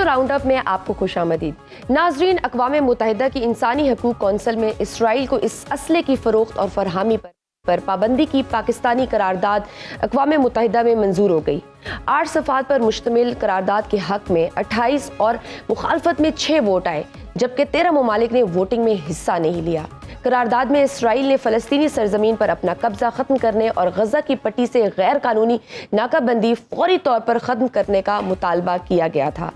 Round up में आपको खुशामदीद। नाजरीन, अक़वाम मुत्तहिदा की इंसानी हकूक़ कौंसिल में इसराइल को इस असले की फ़रोख्त और फरहमी पर पाबंदी की पाकिस्तानी करारदाद अक़वाम मुत्तहिदा में मंजूर हो गई। 8 सफ़ात पर मुश्तमिल करारदाद के हक़ में 28 और मुखालफत में 6 वोट आए, जबकि 13 ममालिक ने वोटिंग में हिस्सा नहीं लिया। करारदाद में इसराइल ने फ़लस्तीनी सरजमीन पर अपना कब्जा ख़त्म करने और गज़ा की पट्टी से गैर कानूनी नाकाबंदी फौरी तौर पर ख़त्म करने का मुतालबा किया गया था।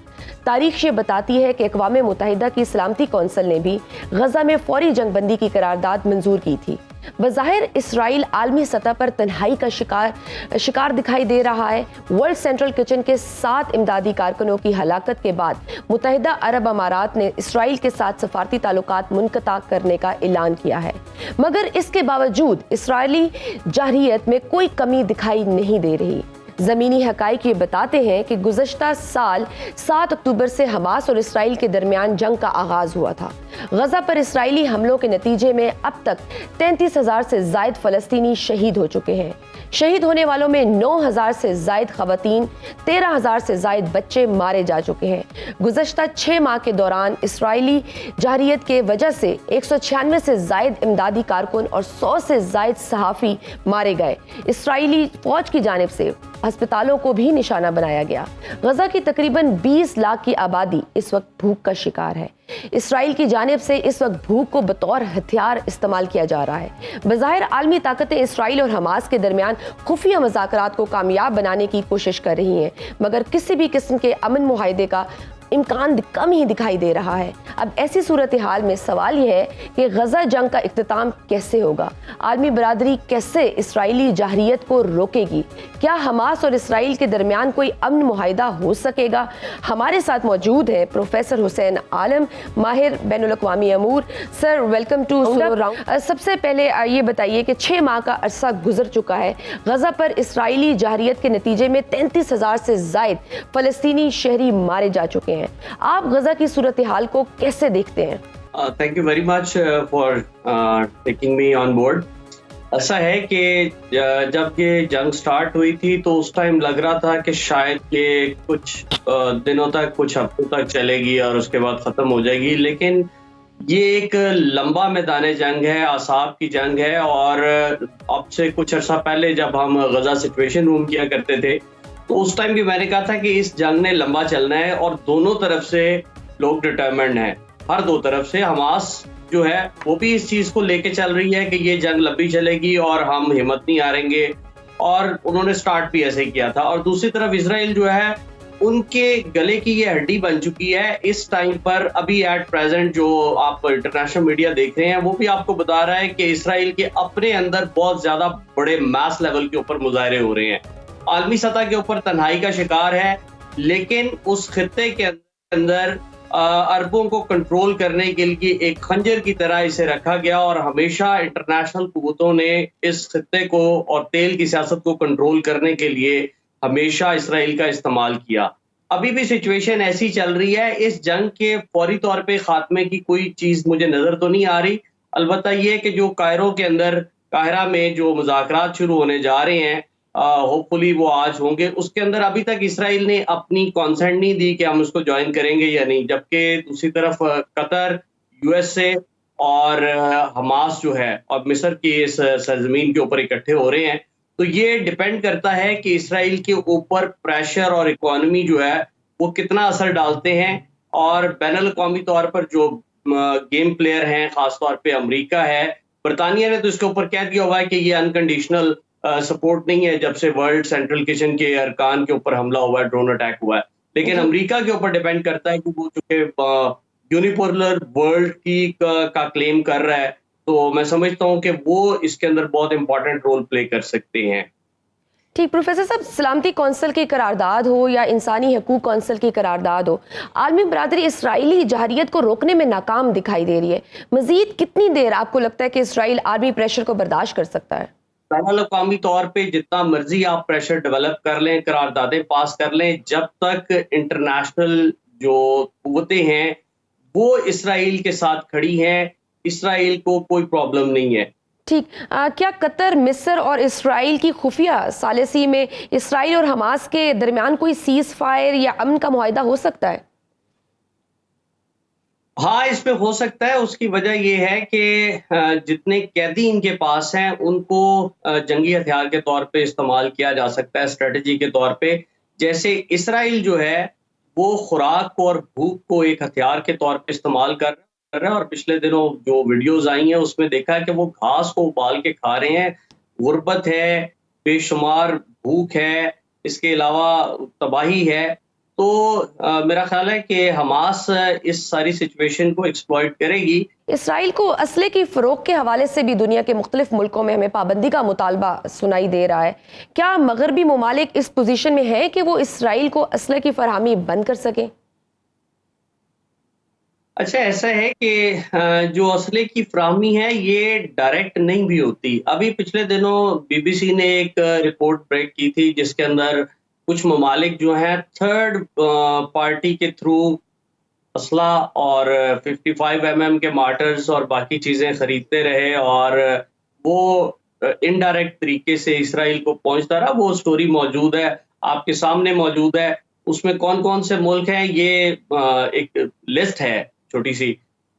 तारीख ये बताती है कि अक़वाम मुत्तहिदा की सलामती कौंसिल ने भी गज़ा में फौरी जंगबंदी की करारदाद मंजूर की थी। बज़ाहिर इसराइल आलमी सतह पर तन्हाई का शिकार दिखाई दे रहा है। वर्ल्ड सेंट्रल किचन के 7 इमदादी कारकुनों की हलाकत के बाद मुत्तहिदा अरब अमारात ने इसराइल के साथ सफारती ताल्लुकात मुनक़ता करने का ऐलान किया है, मगर इसके बावजूद इसराइली जारहियत में कोई कमी दिखाई नहीं दे रही। ज़मीनी हक़ाइक़ ये बताते हैं कि गुज़श्ता साल 7 अक्टूबर से हमास और इसराइल के दरमियान जंग का आगाज़ हुआ था। गज़ा पर इसराइली हमलों के नतीजे में अब तक 33,000 से ज़ायद फ़लस्तीनी शहीद हो चुके हैं। शहीद होने वालों में 9,000 से ज़ायद ख़वातीन, 13,000 से ज़ायद बच्चे मारे जा चुके हैं। गुज़श्ता 6 माह के दौरान इसराइली जारहियत के वजह से 196 से ज़ायद इमदादी कारकुन और 100 से ज़ायद सहाफ़ी मारे गए। इसराइली फ़ौज की जानिब से अस्पतालों को भी निशाना बनाया गया। गज़ा की तकरीबन 20 लाख की आबादी इस वक्त भूख का शिकार है। इसराइल की जानिब से इस वक्त भूख को बतौर हथियार इस्तेमाल किया जा रहा है। बज़ाहिर आलमी ताकतें इसराइल और हमास के दरमियान खुफिया मुज़ाकरात को कामयाब बनाने की कोशिश कर रही हैं, मगर किसी भी किस्म के अमन मुआहदे का इम्कान कम ही दिखाई दे रहा है। अब ऐसी सूरत हाल में सवाल यह है कि गज़ा जंग का इख्तिताम कैसे होगा? आलमी बरादरी कैसे इसराइली जारहियत को रोकेगी? क्या हमास और इसराइल के दरमियान कोई अमन मुआहदा हो सकेगा? हमारे साथ मौजूद है प्रोफेसर हुसैन आलम, माहिर बैनुल-अक़वामी अमूर। Sir, welcome to round. सबसे पहले ये बताइए कि 6 माह का अरसा गुजर चुका है। गज़ा पर इसराइली जारहियत के नतीजे में 33,000 से ज़ायद फ़लस्तीनी शहरी मारे जा चुके हैं। आप गज़ा की सूरत हाल को कैसे देखते हैं? Thank you very much for taking me on board. ऐसा है कि जब ये जंग स्टार्ट हुई थी तो उस टाइम लग रहा था कि शायद ये कुछ दिनों तक, कुछ हफ्तों तक चलेगी और उसके बाद ख़त्म हो जाएगी, लेकिन ये एक लंबा मैदान जंग है, आसाब की जंग है। और अब से कुछ अर्सा पहले जब हम गज़ा सिचुएशन रूम किया करते थे तो उस टाइम भी मैंने कहा था कि इस जंग ने लंबा चलना है और दोनों तरफ से लोग डिटरमिन्ड हैं। हर दो तरफ से हमास जो है वो भी इस चीज को लेके चल रही है कि ये जंग लंबी चलेगी और हम हिम्मत नहीं हारेंगे, और उन्होंने स्टार्ट भी ऐसे ही किया था। और दूसरी तरफ इसराइल जो है उनके गले की ये हड्डी बन चुकी है इस टाइम पर। अभी एट प्रेजेंट जो आप इंटरनेशनल मीडिया देख रहे हैं वो भी आपको बता रहा है कि इसराइल के अपने अंदर बहुत ज्यादा बड़े मैस लेवल के ऊपर मुजाहरे हो रहे हैं। आलमी सतह के ऊपर तन्हाई का शिकार है, लेकिन उस खित्ते के अंदर अरबों को कंट्रोल करने के लिए एक खंजर की तरह इसे रखा गया और हमेशा इंटरनेशनल कुव्वतों ने इस खित्ते को और तेल की सियासत को कंट्रोल करने के लिए हमेशा इसराइल का इस्तेमाल किया। अभी भी सिचुएशन ऐसी चल रही है। इस जंग के फौरी तौर पे खात्मे की कोई चीज मुझे नजर तो नहीं आ रही। अलबत्ता ये कि जो काहिरा में जो मुज़ाकरात शुरू होने जा रहे हैं, होपफुली वो आज होंगे। उसके अंदर अभी तक इसराइल ने अपनी कॉन्सेंट नहीं दी कि हम उसको ज्वाइन करेंगे या नहीं, जबकि दूसरी तरफ कतर, यूएसए और हमास जो है और मिस्र की इस सरजमीन के ऊपर इकट्ठे हो रहे हैं। तो ये डिपेंड करता है कि इसराइल के ऊपर प्रेशर और इकोनॉमी जो है वो कितना असर डालते हैं। और बैनुल अक़वामी तौर पर जो गेम प्लेयर हैं, खासतौर पर अमरीका है, बरतानिया ने तो इसके ऊपर कह दिया हुआ है कि ये अनकंडीशनल सपोर्ट नहीं है जब से वर्ल्ड सेंट्रल किचन के अरकान के ऊपर हमला हुआ है, ड्रोन अटैक हुआ है। लेकिन अमेरिका के ऊपर डिपेंड करता है कि वो चूंकि यूनिपोलर वर्ल्ड की का क्लेम कर रहा है, तो मैं समझता हूँ कि वो इसके अंदर बहुत इंपॉर्टेंट रोल प्ले कर सकते हैं। ठीक, प्रोफेसर साहब, सलामती कौंसिल की करारदाद हो या इंसानी हकूक़ कौंसिल की करारदाद हो, आलमी बरादरी इसराइली जारहियत को रोकने में नाकाम दिखाई दे रही है। मजीद कितनी देर आपको लगता है कि इसराइल आर्मी प्रेशर को बर्दाश्त कर सकता है? बैनुल-अक़वामी तौर पे जितना मर्जी आप प्रेशर डेवलप कर लें, करारदादें पास कर लें, जब तक इंटरनेशनल जो कुव्वतें हैं वो इसराइल के साथ खड़ी हैं, इसराइल को कोई प्रॉब्लम नहीं है। ठीक, क्या कतर, मिस्र और इसराइल की खुफिया सालिसी में इसराइल और हमास के दरमियान कोई सीज फायर या अमन का मुआहदा हो सकता है? ہاں اس میں ہو سکتا ہے. اس کی وجہ یہ ہے کہ جتنے قیدی ان کے پاس ہیں ان کو جنگی ہتھیار کے طور پہ استعمال کیا جا سکتا ہے, اسٹریٹجی کے طور پہ. جیسے اسرائیل جو ہے وہ خوراک کو اور بھوک کو ایک ہتھیار کے طور پہ استعمال کر رہا ہے, اور پچھلے دنوں جو ویڈیوز آئی ہیں اس میں دیکھا ہے کہ وہ گھاس کو ابال کے کھا رہے ہیں. غربت ہے, بے شمار بھوک ہے, اس کے علاوہ تباہی ہے. تو میرا خیال ہے کہ حماس اس ساری سچویشن کو ایکسپلائٹ کرے گی. اسرائیل کو اسلحے کی فروخت کے حوالے سے بھی دنیا کے مختلف ملکوں میں ہمیں پابندی کا مطالبہ سنائی دے رہا ہے. کیا مغربی ممالک اس پوزیشن میں ہیں کہ وہ اسرائیل کو اسلحے کی فراہمی بند کر سکیں؟ اچھا ایسا ہے کہ جو اسلحے کی فراہمی ہے یہ ڈائریکٹ نہیں بھی ہوتی. ابھی پچھلے دنوں بی بی سی نے ایک رپورٹ بریک کی تھی جس کے اندر کچھ ممالک جو ہیں تھرڈ پارٹی کے تھرو اسلحہ اور 55 mm کے مارٹرز اور باقی چیزیں خریدتے رہے, اور وہ انڈائریکٹ طریقے سے اسرائیل کو پہنچتا رہا. وہ سٹوری موجود ہے, آپ کے سامنے موجود ہے. اس میں کون کون سے ملک ہیں یہ ایک لسٹ ہے چھوٹی سی,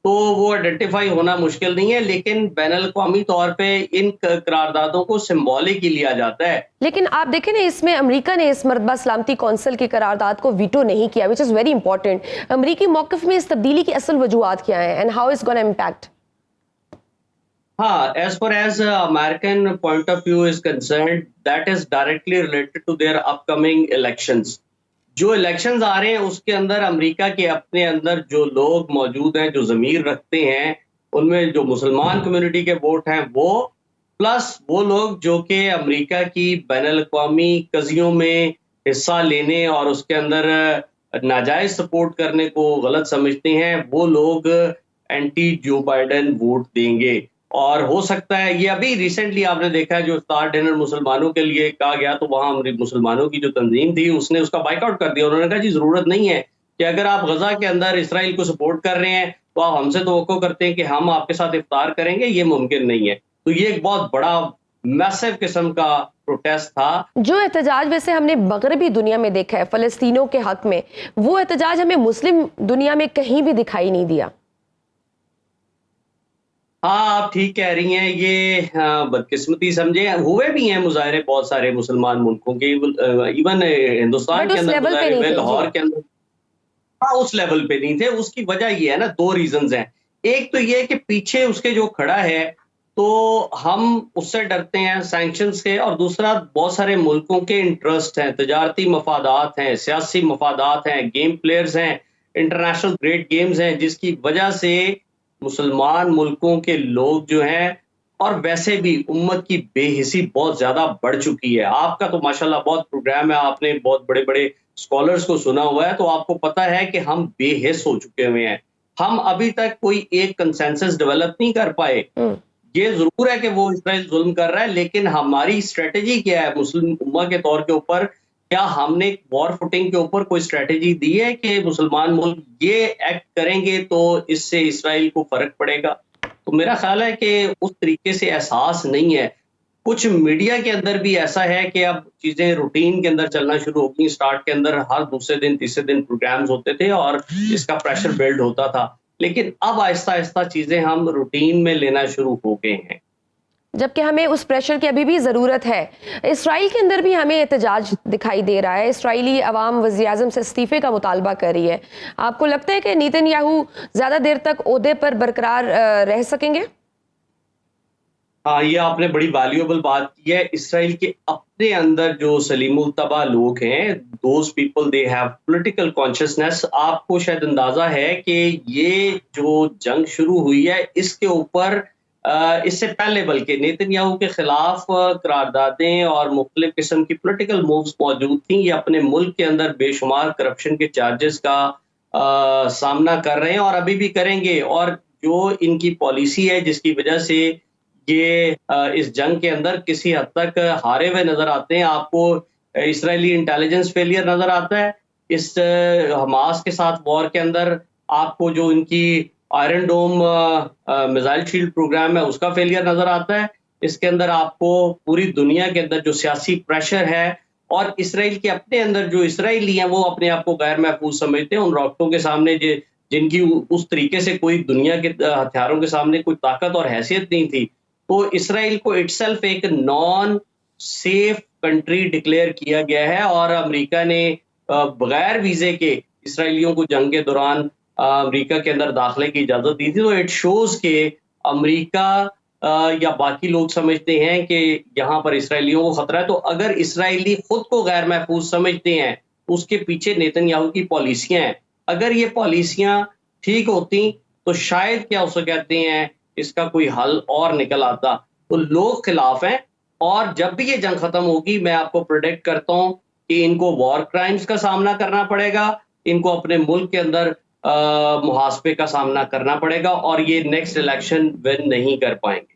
تو وہ آئیڈینٹیفائی ہونا مشکل نہیں ہے, لیکن بین الاقوامی طور پہ ان قراردادوں کو سمبولک ہی لیا جاتا ہے. لیکن آپ دیکھیں نا, اس میں امریکہ نے اس مرتبہ سلامتی کونسل کی قرارداد کو ویٹو نہیں کیا, وچ از ویری امپورٹنٹ. امریکی موقف میں اس تبدیلی کی اصل وجوہات کیا ہیں, and how is gonna impact? ہاں, as far as American point of view is concerned, that is directly related to their upcoming elections. جو الیکشنز آ رہے ہیں اس کے اندر امریکہ کے اپنے اندر جو لوگ موجود ہیں جو ضمیر رکھتے ہیں, ان میں جو مسلمان کمیونٹی کے ووٹ ہیں وہ, پلس وہ لوگ جو کہ امریکہ کی بین الاقوامی قضیوں میں حصہ لینے اور اس کے اندر ناجائز سپورٹ کرنے کو غلط سمجھتے ہیں, وہ لوگ اینٹی جو بائیڈن ووٹ دیں گے. اور ہو سکتا ہے یہ ابھی ریسنٹلی آپ نے دیکھا ہے جو افطار ڈنر مسلمانوں کے لیے کہا گیا, تو وہاں مسلمانوں کی جو تنظیم تھی اس نے اس کا بائیک آؤٹ کر دیا. انہوں نے کہا جی ضرورت نہیں ہے کہ اگر آپ غزہ کے اندر اسرائیل کو سپورٹ کر رہے ہیں تو آپ ہم سے توقع کرتے ہیں کہ ہم آپ کے ساتھ افطار کریں گے, یہ ممکن نہیں ہے. تو یہ ایک بہت بڑا میسو قسم کا پروٹیسٹ تھا. جو احتجاج ویسے ہم نے مغربی دنیا میں دیکھا ہے فلسطینیوں کے حق میں, وہ احتجاج ہمیں مسلم دنیا میں کہیں بھی دکھائی نہیں دیا. ہاں آپ ٹھیک کہہ رہی ہیں, یہ بدقسمتی سمجھے, ہوئے بھی ہیں مظاہرے بہت سارے مسلمان ملکوں کے, ایون ہندوستان کے اندر مظاہرے ہوئے, لاہور کے اندر. ہاں اس لیول پہ نہیں تھے. اس کی وجہ یہ ہے نا, دو ریزنز ہیں. ایک تو یہ کہ پیچھے اس کے جو کھڑا ہے تو ہم اس سے ڈرتے ہیں سینکشنز کے, اور دوسرا بہت سارے ملکوں کے انٹرسٹ ہیں, تجارتی مفادات ہیں, سیاسی مفادات ہیں, گیم پلیئرز ہیں, انٹرنیشنل گریٹ گیمز ہیں, جس کی وجہ سے مسلمان ملکوں کے لوگ جو ہیں, اور ویسے بھی امت کی بے حسی بہت زیادہ بڑھ چکی ہے. آپ کا تو ماشاءاللہ بہت پروگرام ہے, آپ نے بہت بڑے بڑے اسکالرز کو سنا ہوا ہے, تو آپ کو پتا ہے کہ ہم بے حس ہو چکے ہوئے ہیں. ہم ابھی تک کوئی ایک کنسنسس ڈیولپ نہیں کر پائے. یہ ضرور ہے کہ وہ اسرائیل ظلم کر رہا ہے, لیکن ہماری اسٹریٹجی کیا ہے مسلم امہ کے طور کے اوپر؟ کیا ہم نے وار فوٹنگ کے اوپر کوئی اسٹریٹجی دی ہے کہ مسلمان ملک یہ ایکٹ کریں گے تو اس سے اسرائیل کو فرق پڑے گا؟ تو میرا خیال ہے کہ اس طریقے سے احساس نہیں ہے. کچھ میڈیا کے اندر بھی ایسا ہے کہ اب چیزیں روٹین کے اندر چلنا شروع ہو گئی. اسٹارٹ کے اندر ہر دوسرے دن تیسرے دن پروگرامز ہوتے تھے اور اس کا پریشر بلڈ ہوتا تھا, لیکن اب آہستہ آہستہ چیزیں ہم روٹین میں لینا شروع ہو گئے ہیں, جبکہ ہمیں اس پریشر کی ابھی بھی ضرورت ہے. اسرائیل کے اندر بھی ہمیں احتجاج دکھائی دے رہا ہے. اسرائیلی عوام وزیر اعظم سے استعفے کا مطالبہ کر رہی ہے. آپ کو لگتا ہے کہ نیتن یاہو زیادہ دیر تک عہدے پر برقرار رہ سکیں گے؟ ہاں یہ آپ نے بڑی ویلیوبل بات کی ہے. اسرائیل کے اپنے اندر جو سلیم الطبع لوگ ہیں, those people they have political consciousness. آپ کو شاید اندازہ ہے کہ یہ جو جنگ شروع ہوئی ہے اس کے اوپر اس سے پہلے بلکہ نیتن یاہو کے خلاف قراردادیں اور مختلف قسم کی پولیٹیکل مووز موجود تھیں. یہ اپنے ملک کے اندر بے شمار کرپشن کے چارجز کا سامنا کر رہے ہیں اور ابھی بھی کریں گے. اور جو ان کی پالیسی ہے جس کی وجہ سے یہ اس جنگ کے اندر کسی حد تک ہارے ہوئے نظر آتے ہیں. آپ کو اسرائیلی انٹیلیجنس فیلئر نظر آتا ہے اس حماس کے ساتھ وار کے اندر. آپ کو جو ان کی Iron Dome missile shield programme ہے اس کا فیلئر نظر آتا ہے. اس کے اندر آپ کو پوری دنیا کے اندر جو سیاسی پریشر ہے, اور اسرائیل کے اپنے اندر جو اسرائیلی ہیں وہ اپنے آپ کو غیر محفوظ سمجھتے ہیں. ان راکٹوں کے سامنے جن کی اس طریقے سے کوئی دنیا کے ہتھیاروں کے سامنے کوئی طاقت اور حیثیت نہیں تھی، تو اسرائیل کو اٹ سیلف ایک نان سیف کنٹری ڈکلیئر کیا گیا ہے، اور امریکہ نے بغیر ویزے کے اسرائیلیوں کو جنگ کے دوران امریکہ کے اندر داخلے کی اجازت دی تھی. تو اٹ شوز کہ امریکہ یا باقی لوگ سمجھتے ہیں کہ یہاں پر اسرائیلیوں کو خطرہ ہے. تو اگر اسرائیلی خود کو غیر محفوظ سمجھتے ہیں تو اس کے پیچھے نیتن یاہو کی پالیسیاں ہیں. اگر یہ پالیسیاں ٹھیک ہوتی تو شاید کیا اسے کہتے ہیں اس کا کوئی حل اور نکل آتا. تو لوگ خلاف ہیں، اور جب بھی یہ جنگ ختم ہوگی میں آپ کو پریڈکٹ کرتا ہوں کہ ان کو وار کرائمز کا سامنا کرنا پڑے گا، ان کو اپنے ملک کے اندر محاسبے کا سامنا کرنا پڑے گا، اور یہ نیکسٹ الیکشن ون نہیں کر پائیں گے.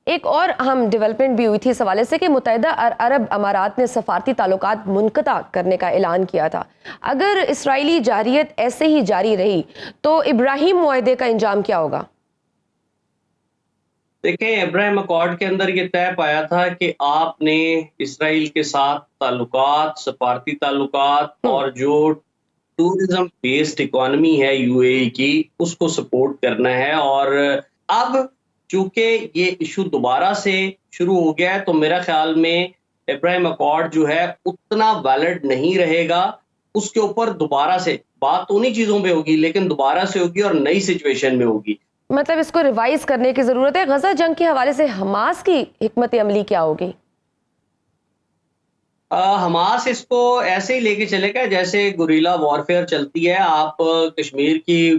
ایک اور اہم ڈیولپمنٹ بھی ہوئی تھی اس حوالے سے کہ متحدہ عرب امارات نے سفارتی تعلقات منقطع کرنے کا اعلان کیا تھا. اگر اسرائیلی جارحیت ایسے ہی جاری رہی تو ابراہیم معاہدے کا انجام کیا ہوگا؟ دیکھیں، ابراہیم اکارڈ کے اندر یہ طے پایا تھا کہ آپ نے اسرائیل کے ساتھ تعلقات، سفارتی تعلقات اور جو ٹورزم بیسڈ اکانومی ہے یو اے ای کی، اس کو سپورٹ کرنا ہے. اور اب چونکہ یہ ایشو دوبارہ سے شروع ہو گیا ہے تو میرا خیال میں ابراہیم اکارڈ جو ہے اتنا ویلڈ نہیں رہے گا. اس کے اوپر دوبارہ سے بات انہی چیزوں پہ ہوگی، لیکن دوبارہ سے ہوگی اور نئی سچویشن میں ہوگی. مطلب اس کو ریوائز کرنے کی ضرورت ہے. غزہ جنگ کے حوالے سے حماس کی حکمت عملی کیا ہوگی؟ حماس اس کو ایسے ہی لے کے چلے گا جیسے گوریلا وارفیئر چلتی ہے. آپ کشمیر کی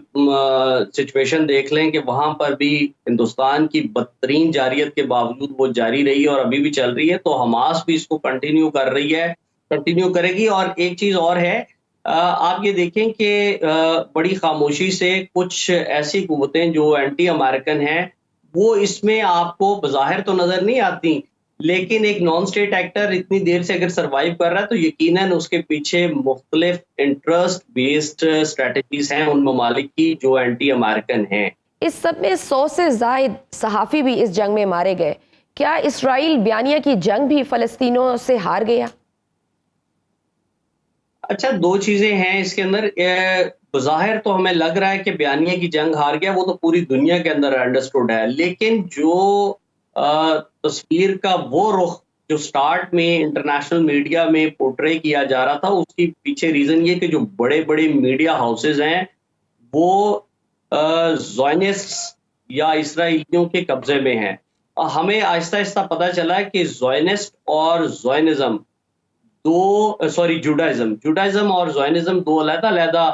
سچویشن دیکھ لیں کہ وہاں پر بھی ہندوستان کی بدترین جارحیت کے باوجود وہ جاری رہی اور ابھی بھی چل رہی ہے. تو حماس بھی اس کو کنٹینیو کر رہی ہے، کنٹینیو کرے گی. اور ایک چیز اور ہے، آپ یہ دیکھیں کہ بڑی خاموشی سے کچھ ایسی قوتیں جو اینٹی امریکن ہیں وہ اس میں آپ کو بظاہر تو نظر نہیں آتی، لیکن ایک نان اسٹیٹ ایکٹر اتنی دیر سے اگر سروائیو کر رہا ہے تو یقیناً اس کے پیچھے مختلف انٹرسٹ بیسڈ اسٹریٹجیز ہیں ان ممالک کی جو اینٹی امریکن ہیں. اس سب میں 100 سے زائد صحافی بھی اس جنگ میں مارے گئے. کیا اسرائیل بیانیہ کی جنگ بھی فلسطینیوں سے ہار گیا؟ اچھا، دو چیزیں ہیں اس کے اندر. بظاہر تو ہمیں لگ رہا ہے کہ بیانیہ کی جنگ ہار گیا، وہ تو پوری دنیا کے اندر انڈرسٹوڈ ہے. لیکن جو تصویر کا وہ رخ جو سٹارٹ میں انٹرنیشنل میڈیا میں پورٹرے کیا جا رہا تھا، اس کے پیچھے ریزن یہ کہ جو بڑے بڑے میڈیا ہاؤسز ہیں وہ زائنسٹس یا اسرائیلیوں کے قبضے میں ہیں. ہمیں آہستہ آہستہ پتہ چلا کہ زائنسٹ اور زائنزم جوڈائزم اور زائنزم دو علیحدہ علیحدہ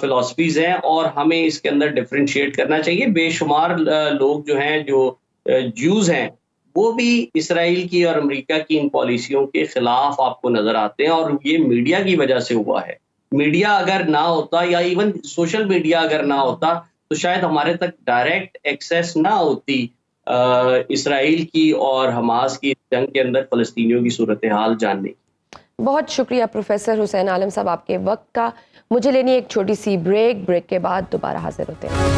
فلسفیز ہیں، اور ہمیں اس کے اندر ڈفرینشیٹ کرنا چاہیے. بے شمار لوگ جو ہیں، جو جیوز ہیں، وہ بھی اسرائیل کی اور امریکہ کی ان پالیسیوں کے خلاف آپ کو نظر آتے ہیں، اور یہ میڈیا کی وجہ سے ہوا ہے. میڈیا اگر نہ ہوتا یا ایون سوشل میڈیا اگر نہ ہوتا تو شاید ہمارے تک ڈائریکٹ ایکسیس نہ ہوتی اسرائیل کی اور حماس کی جنگ کے اندر فلسطینیوں کی صورتحال جاننے کی. بہت شکریہ پروفیسر حسین عالم صاحب آپ کے وقت کا. مجھے لینی ایک چھوٹی سی بریک کے بعد دوبارہ حاضر ہوتے ہیں.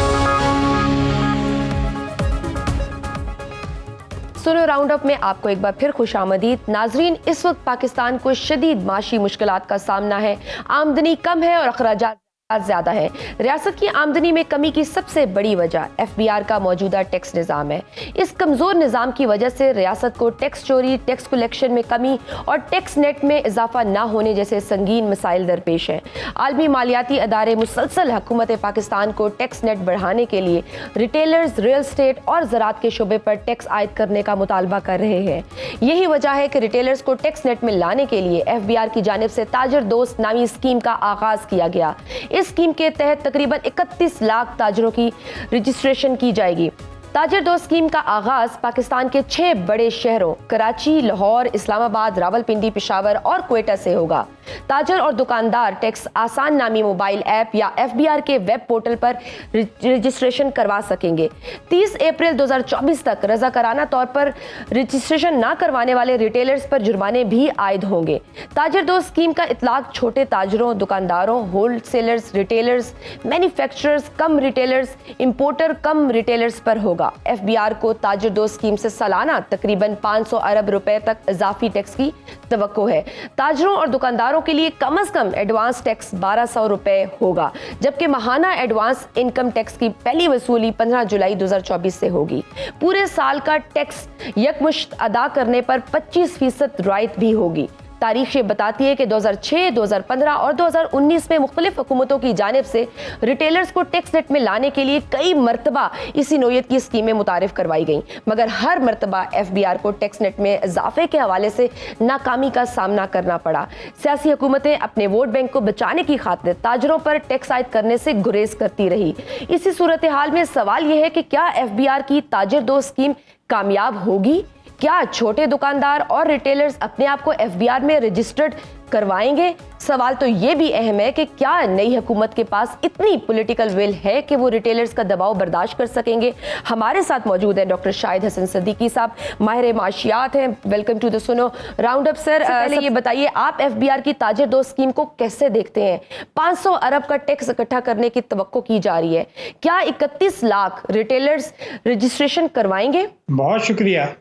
سنو راؤنڈ اپ میں آپ کو ایک بار پھر خوش آمدید. ناظرین، اس وقت پاکستان کو شدید معاشی مشکلات کا سامنا ہے. آمدنی کم ہے اور اخراجات زیادہ ہے. ریاست کی آمدنی میں کمی کی سب سے بڑی وجہ ایف بی آر کا موجودہ ٹیکس نظام ہے. اس کمزور نظام کی وجہ سے ریاست کو ٹیکس چوری، ٹیکس کلیکشن میں کمی اور ٹیکس نیٹ میں اضافہ نہ ہونے جیسے سنگین مسائل درپیش ہیں. عالمی مالیاتی ادارے مسلسل حکومت پاکستان کو ٹیکس نیٹ بڑھانے کے لیے ریٹیلرز، ریل اسٹیٹ اور زراعت کے شعبے پر ٹیکس عائد کرنے کا مطالبہ کر رہے ہیں. یہی وجہ ہے کہ ریٹیلرز کو ٹیکس نیٹ میں لانے کے لیے ایف بی آر کی جانب سے تاجر دوست نامی اسکیم کا آغاز کیا گیا. اس اسکیم کے تحت تقریباً 31 لاکھ تاجروں کی رجسٹریشن کی جائے گی. تاجر دو اسکیم کا آغاز پاکستان کے 6 بڑے شہروں کراچی، لاہور، اسلام آباد، راولپنڈی، پشاور اور کوئٹہ سے ہوگا. تاجر اور دکاندار ٹیکس آسان نامی موبائل ایپ یا ایف بی آر کے ویب پورٹل پر رجسٹریشن کروا سکیں گے. 30 اپریل 2024 تک رضاکارانہ طور پر رجسٹریشن نہ کروانے والے ریٹیلرز پر جرمانے بھی عائد ہوں گے. تاجر دو اسکیم کا اطلاق چھوٹے تاجروں، دکانداروں، ہول سیلرز، ریٹیلرز، مینوفیکچررز کم ریٹیلرز، امپورٹر کم ریٹیلرز پر ہوگا. होगा। FBR को ताजिर दोस्त स्कीम से सालाना तकरीबन 500 अरब रुपए तक इजाफी टैक्स की तवक्को है। ताजिरों और दुकानदारों के लिए कम अज कम एडवांस टैक्स 1200 रुपए होगा, जबकि माहाना एडवांस इनकम टैक्स की पहली वसूली 15 जुलाई 2024 से होगी। पूरे साल का टैक्स यकमुश्त अदा करने पर 25% रियायत भी होगी। तारीख ये बताती है कि 2006, 2015 और 2019 में मुख्तलिफ हुकूमतों की जानिब से रिटेलर्स को टैक्स नेट में लाने के लिए कई मरतबा इसी नोयत की स्कीमें मुतारिफ करवाई गईं, मगर हर मरतबा FBR को टैक्स नेट में इजाफे के हवाले से नाकामी का सामना करना पड़ा। सियासी हुकूमतें अपने वोट बैंक को बचाने की खातिर ताजरों पर टैक्स आयद करने से गुरेज करती रही। इसी सूरत हाल में सवाल यह है कि क्या FBR की ताजिर दोस्त स्कीम कामयाब होगी? क्या छोटे दुकानदार और रिटेलर्स अपने आप को FBR में रजिस्टर्ड करवाएंगे? सवाल तो ये भी अहम है कि क्या नई हुकूमत के पास इतनी पॉलिटिकल विल है कि वो रिटेलर्स का दबाव बर्दाश्त कर सकेंगे? हमारे साथ मौजूद है डॉक्टर शाहिद हसन सिद्दीकी साहब, माहिर माशियात हैं। वेलकम टू द सुनो राउंड अप सर। पहले ये बताइए, आप FBR की ताजिर दोस्त स्कीम को कैसे देखते हैं? 500 अरब का टैक्स इकट्ठा करने की तवक्को की जा रही है, क्या 31 लाख रिटेलर्स रजिस्ट्रेशन करवाएंगे? बहुत शुक्रिया।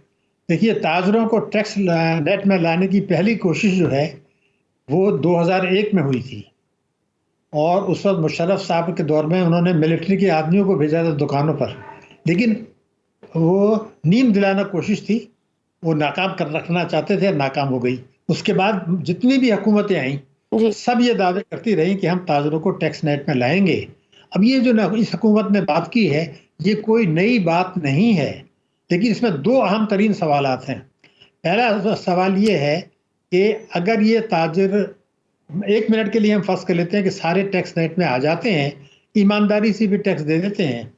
देखिए, ताजरों को टैक्स नेट में लाने की पहली कोशिश जो है वो 2001 में हुई थी, और उस वक्त मुशर्रफ साहब के दौर में उन्होंने मिलिट्री के आदमियों को भेजा था दुकानों पर, लेकिन वो नींद दिलाना कोशिश थी, वो नाकाम कर रखना चाहते थे, नाकाम हो गई। उसके बाद जितनी भी हुकूमतें आईं सब ये दावे करती रही कि हम ताजरों को टैक्स नेट में लाएंगे। अब ये जो इस हुकूमत ने बात की है ये कोई नई बात नहीं है, लेकिन इसमें दो अहम तरीन सवालात हैं। पहला सवाल ये है कि अगर ये ताजिर, एक मिनट के लिए हम फर्ज कर लेते हैं कि सारे टैक्स नेट में आ जाते हैं, ईमानदारी से भी टैक्स दे देते हैं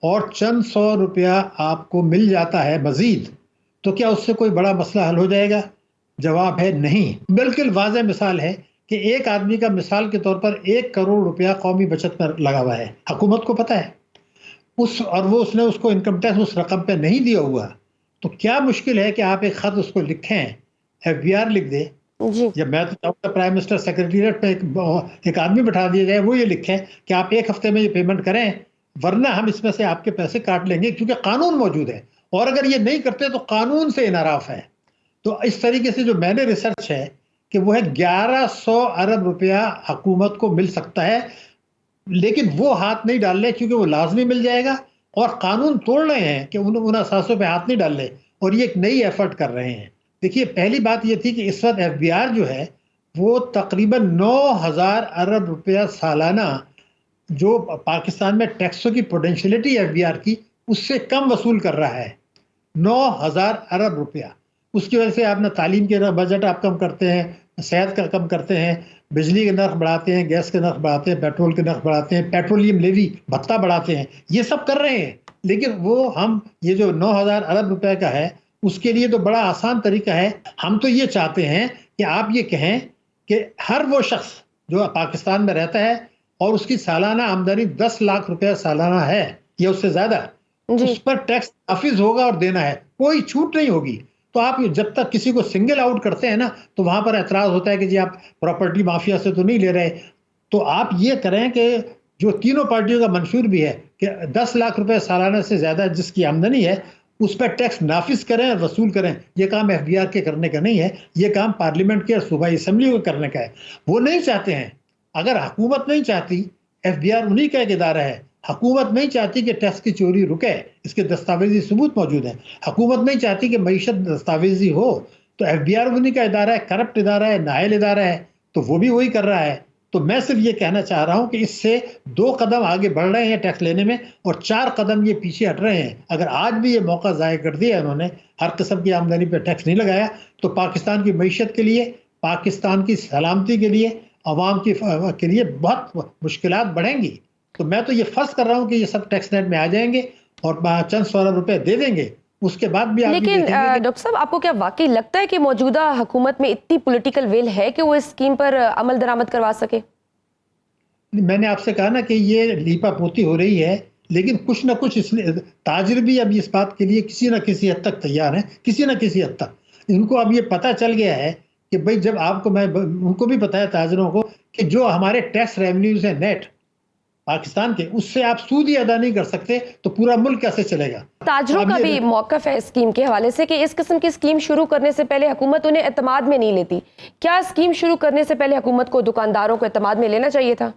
और चंद 100 रुपया आपको मिल जाता है मज़ीद, तो क्या उससे कोई बड़ा मसला हल हो जाएगा? जवाब है नहीं। बिल्कुल वाज़ेह मिसाल है कि एक आदमी का मिसाल के तौर पर 1 करोड़ रुपया कौमी बचत पर लगा हुआ है, हुकूमत को पता है उसने उसको इनकम टैक्स उस रकम पे नहीं दिया हुआ, तो क्या मुश्किल है कि आप एक खत उसको लिखें, FBR लिख दे जी। या मैं तो चाहूँगा प्राइम मिनिस्टर सेक्रेटेरिएट पे एक आदमी बैठा दिया जाए, वो ये लिखे कि आप 1 हफ्ते में ये पेमेंट करें, वरना हम इसमें से आपके पैसे काट लेंगे, क्योंकि कानून मौजूद है, और अगर ये नहीं करते तो कानून से इनराफ है। तो इस तरीके से जो मैंने रिसर्च है कि वो है 1100 अरब रुपया हुकूमत को मिल सकता है, लेकिन वो हाथ नहीं डाल रहे क्योंकि वो लाजमी मिल जाएगा, और कानून तोड़ रहे हैं कि उन असासों पे हाथ नहीं डाल रहे, और ये एक नई एफर्ट कर रहे हैं। देखिए, पहली बात ये थी कि इस वक्त FBR जो है वो तकरीबन 9000 अरब रुपया सालाना, जो पाकिस्तान में टैक्सों की पोटेंशियलिटी FBR की उससे कम वसूल कर रहा है, 9000 अरब रुपया। उसकी वजह से आप ना तालीम के बजट आप कम करते हैं, सेहत का कम करते हैं, बिजली के नर्ख बढ़ाते हैं, गैस के नर्ख बढ़ाते हैं, पेट्रोल के नर्ख बढ़ाते हैं, पेट्रोलियम लेवी भत्ता बढ़ाते हैं, ये सब कर रहे हैं। लेकिन वो हम ये जो 9000 अरब रुपए का है उसके लिए तो बड़ा आसान तरीका है। हम तो ये चाहते हैं कि आप ये कहें कि हर वो शख्स जो पाकिस्तान में रहता है और उसकी सालाना आमदनी 10 लाख रुपया सालाना है या उससे ज़्यादा, उस पर टैक्स नाफिज होगा और देना है, कोई छूट नहीं होगी। तो आप जब तक किसी को सिंगल आउट करते हैं ना, तो वहाँ पर एतराज़ होता है कि जी आप प्रॉपर्टी माफिया से तो नहीं ले रहे। तो आप ये करें कि जो तीनों पार्टियों का मंशूर भी है कि 10 लाख रुपए सालाना से ज़्यादा जिसकी आमदनी है उस पर टैक्स नाफिज करें और वसूल करें। ये काम FBR के करने का नहीं है, ये काम पार्लियामेंट के और सूबाई असम्बली को करने का है। वो नहीं चाहते हैं, अगर हुकूमत नहीं चाहती, FBR उन्हीं का एक इदारा है, हुकूमत नहीं चाहती कि टैक्स की चोरी रुके, इसके दस्तावेजी सबूत मौजूद हैं, हुकूमत नहीं चाहती कि मईशत दस्तावेजी हो, तो FBR उन्हीं का इदारा है, करप्ट इदारा है, नायल इदारा है, तो वो भी वही कर रहा है। तो मैं सिर्फ ये कहना चाह रहा हूँ कि इससे 2 कदम आगे बढ़ रहे हैं टैक्स लेने में, और 4 कदम ये पीछे हट रहे हैं। अगर आज भी ये मौका ज़ाया कर दिया इन्होंने, हर किस्म की आमदनी पर टैक्स नहीं लगाया, तो पाकिस्तान की मईशत के लिए, पाकिस्तान की सलामती के लिए, अवाम के लिए बहुत मुश्किलात बढ़ेंगी। तो मैं तो ये फर्ज कर रहा हूँ कि ये सब टैक्स नेट में आ जाएंगे और चंद 100 अरब रुपए दे देंगे, उसके बाद भी। लेकिन डॉक्टर साहब, आपको क्या वाकई लगता है कि मौजूदा हुकूमत में इतनी पॉलिटिकल विल है कि वो इस स्कीम पर अमल दरामद करवा सके? मैंने आपसे कहा ना कि ये लीपा पोती हो रही है, लेकिन कुछ ना कुछ इसलिए ताजिर भी अब इस बात के लिए किसी न किसी हद तक तैयार हैं, किसी न किसी हद तक। इनको अब ये पता चल गया है कि भाई जब आपको, मैं उनको भी पता है ताजिरों को, कि जो हमारे टैक्स रेवेन्यूज हैं नेट, पाकिस्तान के, उससे आप सूद ही अदा नहीं कर सकते तो पूरा मुल्क कैसे चलेगा। ताजरों का भी मौक़िफ़ है स्कीम के हवाले से कि इस किस्म की स्कीम शुरू करने से पहले हुकूमत उन्हें एतमाद में नहीं लेती। क्या स्कीम शुरू करने से पहले हुकूमत को दुकानदारों को एतमाद में लेना चाहिए था?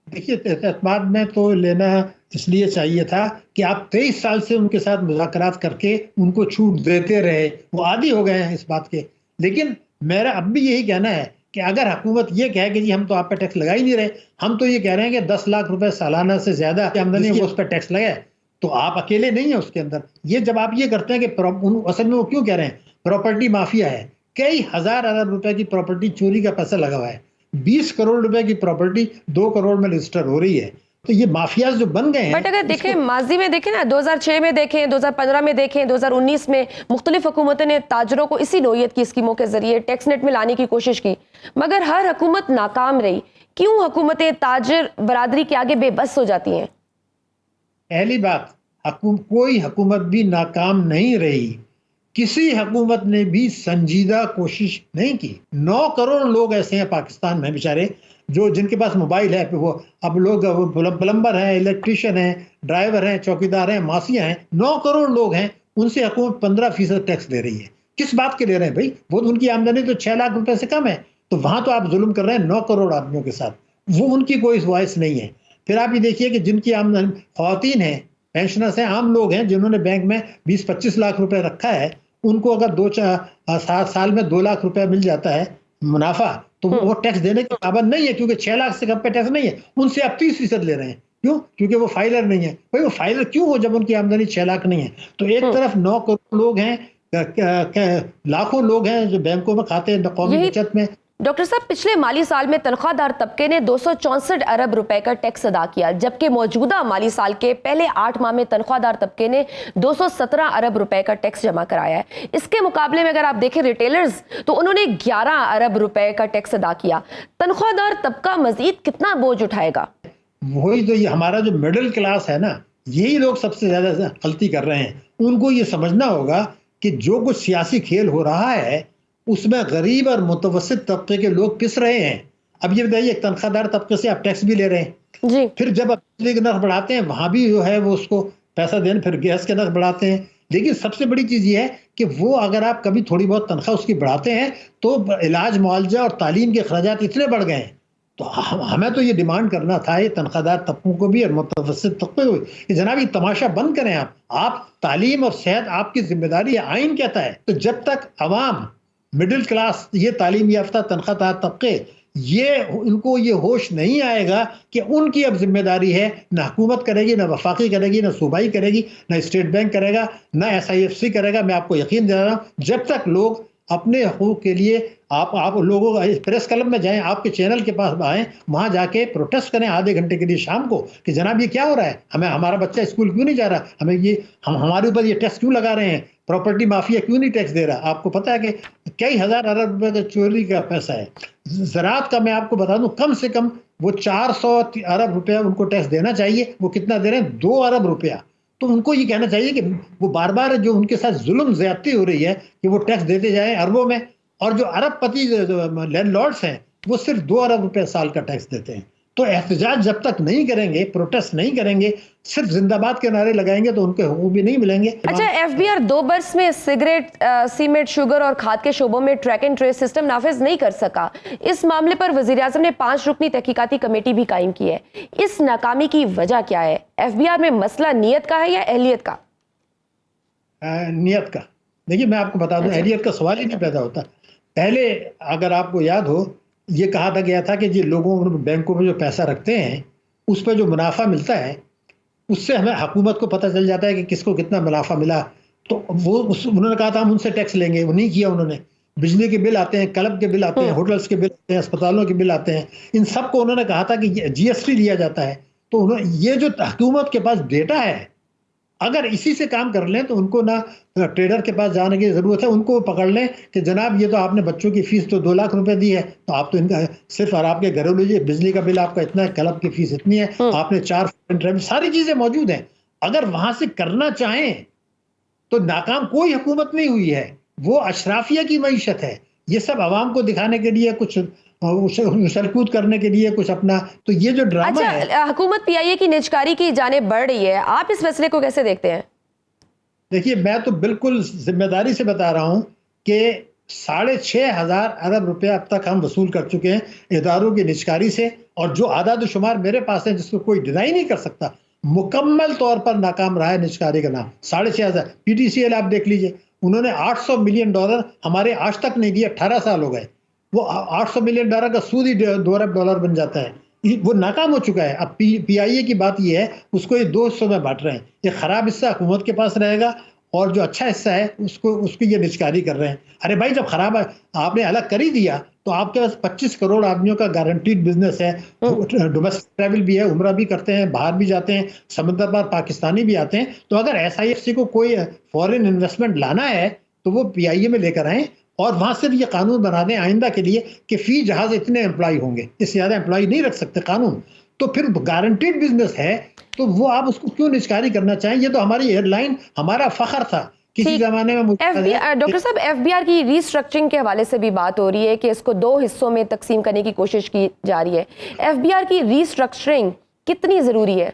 देखिए, एतमाद में तो लेना इसलिए चाहिए था कि आप 23 साल से उनके साथ मुज़ाकरात करके उनको छूट देते रहे, वो आदी हो गए हैं इस बात के। लेकिन मेरा अब भी यही कहना है कि अगर हुकूमत ये कहे कि जी हम तो आप पे टैक्स लगा ही नहीं रहे, हम तो ये कह रहे हैं कि 10 लाख रुपए सालाना से ज्यादा की आमदनी है वो उस पर टैक्स लगाए, तो आप अकेले नहीं है उसके अंदर। ये जब आप ये करते हैं कि असल में वो क्यों कह रहे हैं प्रॉपर्टी माफिया है, कई हजार अरब रुपए की प्रॉपर्टी चोरी का पैसा लगा हुआ है, 20 करोड़ रुपए की प्रॉपर्टी 2 करोड़ में रजिस्टर हो रही है, तो ये माफियाज जो बन गए हैं। बट अगर देखें माजी में देखें ना, 2006 में देखें, 2015 में देखें, 2019 में मुख्तलिफ हुकूमतों ने ताजरों को इसी नौयत की स्कीमों के जरिए टैक्स नेट में लाने की कोशिश की, मगर हर हुकूमत नाकाम रही। क्यों हुकूमतें ताजर बरादरी के आगे बेबस हो जाती हैं? पहली बात, कोई हुकूमत भी नाकाम नहीं रही, किसी हुकूमत ने भी संजीदा कोशिश नहीं की। 9 करोड़ लोग ऐसे हैं पाकिस्तान में बेचारे जो जिनके पास मोबाइल है, वो अब लोग प्लम्बर हैं, इलेक्ट्रिशियन हैं, ड्राइवर हैं, चौकीदार हैं, मासियां हैं, 9 करोड़ लोग हैं, उनसे हुकूमत 15% टैक्स ले रही है। किस बात के ले रहे हैं भाई? वो उनकी आमदनी तो 6 लाख रुपए से कम है, तो वहां तो आप जुल्म कर रहे हैं 9 करोड़ आदमियों के साथ, वो उनकी कोई वॉइस नहीं है। फिर आप ये देखिए कि जिनकी आमदनी खवातीन हैं, पेंशनर्स हैं, आम लोग हैं जिन्होंने बैंक में 20-25 लाख रुपए रखा है, उनको अगर 2-4 साल में 2 लाख रुपए मिल जाता है मुनाफा, तो वो टैक्स देने के पाबंद नहीं है, क्योंकि 6 लाख से कम पे टैक्स नहीं है। उनसे आप 30% ले रहे हैं, क्यों? क्योंकि वो फाइलर नहीं है। भाई वो फाइलर क्यों हो जब उनकी आमदनी 6 लाख नहीं है? तो एक तरफ 9 करोड़ लोग हैं, लाखों लोग हैं जो बैंकों में खाते हैं, कौमी बचत में। डॉक्टर साहब, पिछले माली साल में तनख्वाहदार तबके ने 264 अरब रुपए का टैक्स अदा किया, जबकि मौजूदा माली साल के पहले 8 माह में तनख्वाहदार तबके ने 217 अरब रुपए का टैक्स जमा कराया है। इसके मुकाबले में अगर आप देखें रिटेलर्स, तो उन्होंने 11 अरब रुपए का टैक्स अदा किया। तनख्वाहदार तबका मजीद कितना बोझ उठाएगा? वही तो ये हमारा जो मिडिल क्लास है ना, यही लोग सबसे ज्यादा गलती कर रहे हैं। उनको ये समझना होगा कि जो कुछ सियासी खेल हो रहा है उसमें गरीब और मुतवस्सित तबके के लोग पिस रहे हैं। अब ये बताइए, तनख्वाहदार तबके से आप टैक्स भी ले रहे हैं जी, फिर जब आप बिजली के नर्ख बढ़ाते हैं वहां भी जो है वो उसको पैसा देने, फिर गैस के नर्ख बढ़ाते हैं। लेकिन सबसे बड़ी चीज ये है कि वो अगर आप कभी थोड़ी बहुत तनख्वाह उसकी बढ़ाते हैं तो इलाज मुआवजा और तालीम के खर्चात इतने बढ़ गए हैं। तो हमें तो ये डिमांड करना था ये तनख्वाहदार तबकों को भी और मुतवस्सित तबके को भी कि जनाब ये तमाशा बंद करें। आप तालीम और सेहत आपकी जिम्मेदारी है, आइन कहता है। तो जब तक अवाम मिडिल क्लास, ये तालीम याफ्ता तनख्वाहदार तबके, ये इनको ये होश नहीं आएगा कि उनकी अब जिम्मेदारी है, ना हुकूमत करेगी, ना वफाकी करेगी, ना सूबाई करेगी, ना स्टेट बैंक करेगा, ना SIFC करेगा। मैं आपको यकीन दिला रहा हूँ, जब तक लोग अपने हकूक के लिए आप लोगों का प्रेस क्लब में जाएं, आपके चैनल के पास आएं, वहां जाके प्रोटेस्ट करें आधे घंटे के लिए शाम को कि जनाब ये क्या हो रहा है, हमें हमारा बच्चा स्कूल क्यों नहीं जा रहा, हमें ये हमारे ऊपर ये टैक्स क्यों लगा रहे हैं, प्रॉपर्टी माफिया क्यों नहीं टैक्स दे रहा। आपको पता है कि कई हजार अरब रुपए का चोरी का पैसा है। ज़राअत का मैं आपको बता दूं, कम से कम वो 400 अरब रुपया उनको टैक्स देना चाहिए। वो कितना दे रहे हैं? 2 अरब रुपया। तो उनको ये कहना चाहिए कि वो बार बार जो उनके साथ जुल्म ज्यादती हो रही है कि वो टैक्स देते जाएं अरबों में, और जो अरबपति लैंडलॉर्ड्स हैं वो सिर्फ 2 अरब रुपए साल का टैक्स देते हैं। तो एहतजाज जब तक नहीं करेंगे, प्रोटेस्ट नहीं करेंगे, सिर्फ जिंदाबाद के नारे लगाएंगे तो उनके हुकूक भी नहीं मिलेंगे। अच्छा, FBR 2 बरस में सिगरेट, सीमेंट, शुगर और खाद के शोबों में ट्रैक एंड ट्रेस सिस्टम नाफिज नहीं कर सका। इस मामले पर वजीर आज़म ने 5 रुकनी तहकीकाती कमेटी भी कायम की है। इस नाकामी की वजह क्या है? FBR में मसला नीयत का है या अहलियत का? नीयत का। देखिए मैं आपको बता दूं, अहलियत का सवाल ही नहीं पैदा होता। पहले अगर आपको याद हो, ये कहा था गया था कि जो लोगों बैंकों में जो पैसा रखते हैं उस पर जो मुनाफा मिलता है उससे हमें हुकूमत को पता चल जाता है कि किसको कितना मुनाफा मिला। तो वो उन्होंने कहा था हम उनसे टैक्स लेंगे, वो नहीं किया उन्होंने। बिजली के बिल आते हैं, क्लब के बिल आते हैं, होटल्स के बिल आते हैं, अस्पतालों के बिल आते हैं, इन सबको उन्होंने कहा था कि GST लिया जाता है। तो ये जो हुकूमत के पास डेटा है, अगर इसी से काम कर लें तो उनको ना ट्रेडर के पास जाने की ज़रूरत है। उनको पकड़ लें कि जनाब ये तो आपने बच्चों की फीस तो 2 लाख रुपए दी है, तो आप तो इनका सिर्फ, और आपके घरेलू बिजली का बिल आपका इतना है, क्लब की फीस इतनी है, आपने 4 सारी चीज़ें मौजूद हैं। अगर वहां से करना चाहें तो नाकाम कोई हुकूमत नहीं हुई है। वो अशराफिया की मईशत है। ये सब आवाम को दिखाने के लिए कुछ उछल कूद करने के लिए कुछ अपना, तो ये जो ड्रामा है। अच्छा, हुकूमत पीआईए की निजकारी की जानिब बढ़ रही है, आप इस फैसले को कैसे देखते हैं? देखिए, मैं तो बिल्कुल जिम्मेदारी से बता रहा हूं कि 6,500 अरब रुपए अब तक हम वसूल कर चुके हैं इदारों की निजकारी से, और जो आदाद शुमार मेरे पास है जिसको कोई डिनाई नहीं कर सकता, मुकम्मल तौर पर नाकाम रहा है निजकारी का नाम। 6,500 PTCL आप देख लीजिए, उन्होंने $800 मिलियन हमारे आज तक नहीं दिए, 18 साल हो गए। वो $800 मिलियन का सूद ही $2 अरब बन जाता है, वो नाकाम हो चुका है। अब पीआईए की बात ये है, उसको ये 2 हिस्सों में बांट रहे हैं, ये खराब हिस्सा हुकूमत के पास रहेगा और जो अच्छा हिस्सा है उसको ये निजकारी कर रहे हैं। अरे भाई, जब खराब आपने अलग कर ही दिया तो आपके पास 25 करोड़ आदमियों का गारंटीड बिजनेस है, डोमेस्टिक ट्रैवल भी है, उम्रा भी करते हैं, बाहर भी जाते हैं, समंदर पर पाकिस्तानी भी आते हैं। तो अगर SIFC को कोई फॉरेन इन्वेस्टमेंट लाना है तो वो पीआईए में लेकर आए और वहां से भी ये कानून बना दें आइंदा के लिए कि फी जहाज इतने एम्प्लॉय होंगे, इससे ज्यादा एम्प्लॉय नहीं रख सकते कानून। तो फिर गारंटीड बिजनेस है तो वो आप उसको क्यों निजकारी करना चाहें? ये तो हमारी एयरलाइन, हमारा फखर था किसी जमाने में। डॉक्टर साहब, FBR की रीस्ट्रक्चरिंग के हवाले से भी बात हो रही है कि इसको 2 हिस्सों में तकसीम करने की कोशिश की जा रही है। FBR की रीस्ट्रक्चरिंग कितनी जरूरी है?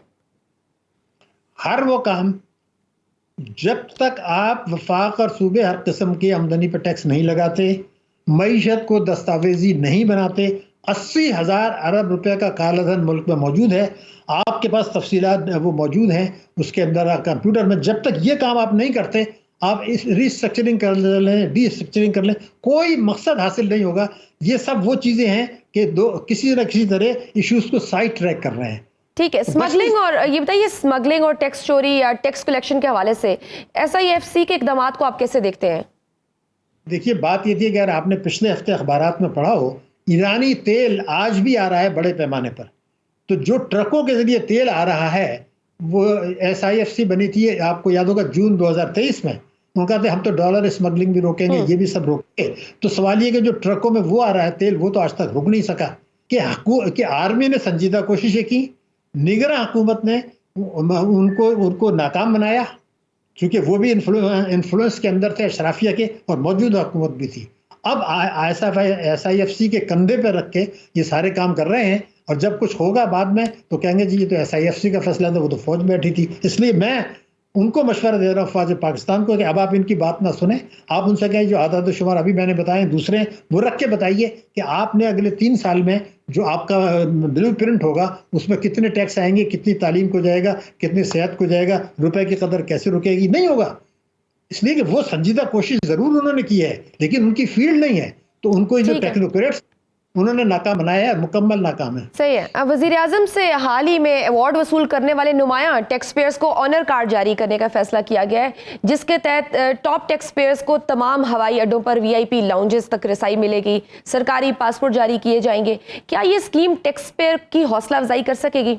हर वो काम जब तक आप वफाक और सूबे हर किस्म की आमदनी पर टैक्स नहीं लगाते, मईशत को दस्तावेजी नहीं बनाते, 80,000 अरब रुपए का कालाधन मुल्क में मौजूद है, आपके पास तफसीलात वो मौजूद हैं उसके अंदर कंप्यूटर में। जब तक ये काम आप नहीं करते, आप इस रीस्ट्रक्चरिंग कर लें, डीस्ट्रक्चरिंग कर लें, कोई मकसद हासिल नहीं होगा। ये सब वो चीज़ें हैं कि किसी न किसी तरह इश्यूज को साइड ट्रैक कर रहे हैं। ठीक है, स्मगलिंग, और ये बताइए, स्मगलिंग और टैक्स चोरी या टैक्स कलेक्शन के हवाले से SIFC के इक़दामात को आप कैसे देखते हैं? देखिए, बात ये थी कि अगर आपने पिछले हफ्ते अखबारात में पढ़ा हो, ईरानी तेल आज भी आ रहा है बड़े पैमाने पर। तो जो ट्रकों के जरिए तेल आ रहा है, वो SIFC बनी थी, आपको याद होगा, जून 2023 में। वो कहते हम तो डॉलर स्मगलिंग भी रोकेंगे, ये भी सब रोकेंगे। तो सवाल ये कि जो ट्रकों में वो आ रहा है तेल, वो तो आज तक रुक नहीं सका। कि आर्मी ने संजीदा कोशिशें की, निगरान हुकूमत ने उनको नाकाम बनाया, क्योंकि वो भी इन्फ्लुएंस के अंदर थे अशराफिया के, और मौजूदा हुकूमत भी थी। अब SIFC के कंधे पर रख के ये सारे काम कर रहे हैं, और जब कुछ होगा बाद में तो कहेंगे जी ये तो SIFC का फैसला था, वो तो फौज बैठी थी। इसलिए मैं उनको मशवरा दे रहा हूँ, फौज पाकिस्तान को, कि अब आप इनकी बात ना सुने, आप उनसे कहें जो आदाद शुमार अभी मैंने बताए दूसरे, वो रख के बताइए कि आपने अगले 3 साल में जो आपका ब्लू प्रिंट होगा उसमें कितने टैक्स आएंगे, कितनी तालीम को जाएगा, कितनी सेहत को जाएगा, रुपए की कदर कैसे रुकेगी। नहीं होगा, इसलिए कि वो संजीदा कोशिश जरूर उन्होंने की है, लेकिन उनकी फील्ड नहीं है, तो उनको जो टेक्नोक्रेट्स उन्होंने नाकाम बनाया है, मुकम्मल नाकाम है। सही है। वज़ीर आज़म से हाल ही में अवार्ड वसूल करने वाले नुमायां टैक्स पेयर्स को ऑनर कार्ड जारी करने का फैसला किया गया है, जिसके तहत टॉप टैक्स पेयर्स को तमाम हवाई अड्डों पर VIP लाउंजेस तक रसाई मिलेगी, सरकारी पासपोर्ट जारी किए जाएंगे। क्या ये स्कीम टैक्स पेयर की हौसला अफजाई कर सकेगी?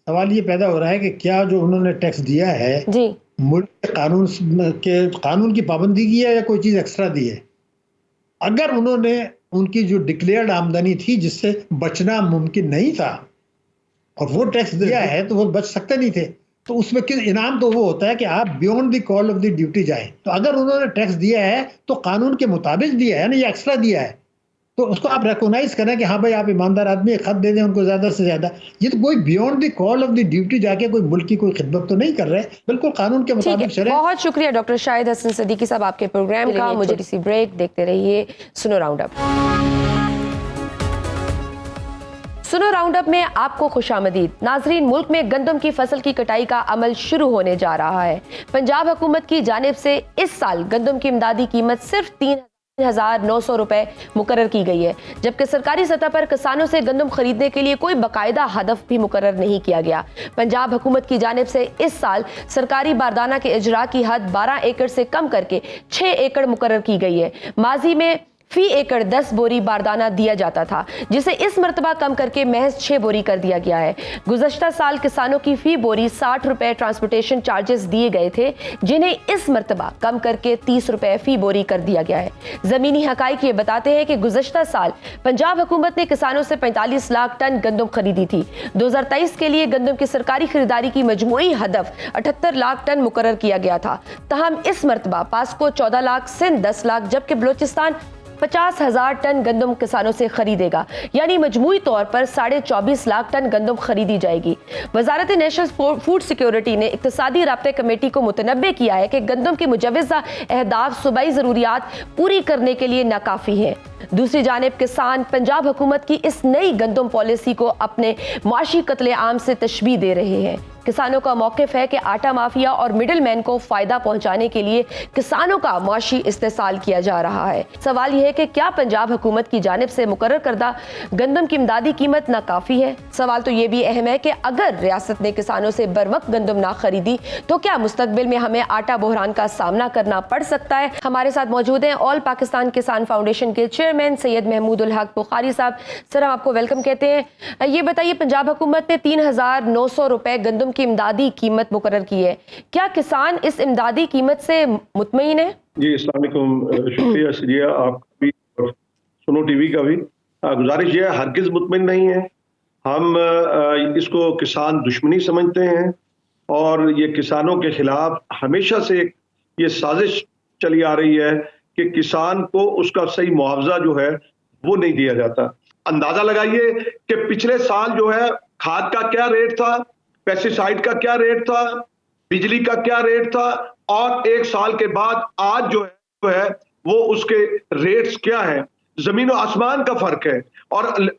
सवाल ये पैदा हो रहा है कि क्या जो उन्होंने टैक्स दिया है जी मुल्क कानून की पाबंदी की है या कोई चीज़ एक्स्ट्रा दी है। अगर उन्होंने उनकी जो डिक्लेयर्ड आमदनी थी जिससे बचना मुमकिन नहीं था और वो टैक्स दिया है तो वो बच सकते नहीं थे, तो उसमें किस इनाम तो वो होता है कि आप beyond the call of the duty जाए। तो अगर उन्होंने टैक्स दिया है तो कानून के मुताबिक दिया है ना, ये एक्स्ट्रा दिया है, तो उसको आप रिकॉग्नाइज करें कि हाँ भाई आप ईमानदार आदमी, खत दे दें उनको ज़्यादा से ज़्यादा। ये तो कोई beyond the call of the duty जाके कोई मुल्क की कोई खिदमत तो नहीं कर रहे, बिल्कुल कानून के मुताबिक चले। बहुत शुक्रिया डॉक्टर शाहिद हसन सिद्दीकी साहब आपके प्रोग्राम का। मुझे किसी ब्रेक, देखते रहिए सुनो राउंड अप। सुनो राउंड अप में आपको खुशामदीद। नाजरीन, मुल्क में गंदम की फसल की कटाई का अमल शुरू होने जा रहा है। पंजाब हुकूमत की जानिब से इस साल गंदम की इमदादी कीमत सिर्फ 3,900 रुपए मुकर्रर की गई है, जबकि सरकारी सतह पर किसानों से गंदम खरीदने के लिए कोई बाकायदा हदफ भी मुकर्रर नहीं किया गया। पंजाब हुकूमत की जानिब से इस साल सरकारी बारदाना के इजरा की हद 12 एकड़ से कम करके 6 एकड़ मुकर्रर की गई है। माजी में फी एकड़ 10 बोरी बारदाना दिया जाता था, जिसे इस मरतबा कम करके महज 6 बोरी कर दिया गया है। गुज़श्ता साल किसानों की फी बोरी 60 रुपए ट्रांसपोर्टेशन चार्जेस दिए गए थे, जिन्हें इस मरतबा कम करके 30 रुपए फी बोरी कर दिया गया है। ज़मीनी हकाइक ये बताते हैं कि गुज़श्ता साल पंजाब हुकूमत ने किसानों से 45 लाख टन गंदम खरीदी थी। 2023 के लिए गंदम की सरकारी खरीदारी की मजमूई हदफ 78 लाख टन मुकर्रर किया गया था। तहम इस मरतबा पास को 14 लाख, सिंध 10 लाख, जबकि बलोचिस्तान 50,000 टन गंदम किसानों से खरीदेगा, यानी मजमूई तौर पर 24.5 लाख टन गंदम खरीदी जाएगी। वजारत नेशनल फूड सिक्योरिटी ने इक्तिसादी राब्ते कमेटी को मुतनब्बे किया है कि गंदम की मुजव्वज़ा अहदाफ सूबाई ज़रूरियात पूरी करने के लिए नाकाफ़ी है। दूसरी जानिब किसान पंजाब हुकूमत की इस नई गंदम पॉलिसी को अपने माशी कत्ले आम से तशबीह दे रहे हैं। किसानों का मौक़िफ़ है कि आटा माफिया और मिडिल मैन को फ़ायदा पहुंचाने के लिए किसानों का माशी इस्तेसाल किया जा रहा है। सवाल यह है कि क्या पंजाब हुकूमत की जानिब से मुकर्रर करदा गंदम की इमदादी कीमत नाकाफ़ी है? सवाल तो ये भी अहम है कि अगर रियासत ने किसानों से बर वक्त गंदम ना खरीदी तो क्या मुस्तकबिल में हमें आटा बहरान का सामना करना पड़ सकता है? हमारे साथ मौजूद हैं ऑल पाकिस्तान किसान फाउंडेशन के चेयरमैन सैयद महमूदुल हक बुखारी साहब। सर, हम आपको वेलकम कहते हैं। ये बताइए, पंजाब हुकूमत ने 3,900 रुपए गंदम की इमदादी कीमत मुकर्रर की है, क्या किसान इस इमदादी कीमत से मुतमईन है? जी, अस्सलाम वालेकुम, शुक्रिया सजिया, आपका भी और सुनो टीवी का भी। गुजारिश ये हरगिज मुतमईन नहीं है। हम इसको किसान दुश्मनी समझते हैं और ये किसानों के खिलाफ हमेशा से ये साजिश चली आ रही है कि किसान को उसका सही मुआवजा जो है वो नहीं दिया जाता। अंदाजा लगाइए कि पिछले साल जो है खाद का क्या रेट था, पेस्टिसाइड का क्या रेट था, बिजली का क्या रेट था, और एक साल के बाद आज जो है वो उसके रेट्स क्या है। जमीन और आसमान का फर्क है। और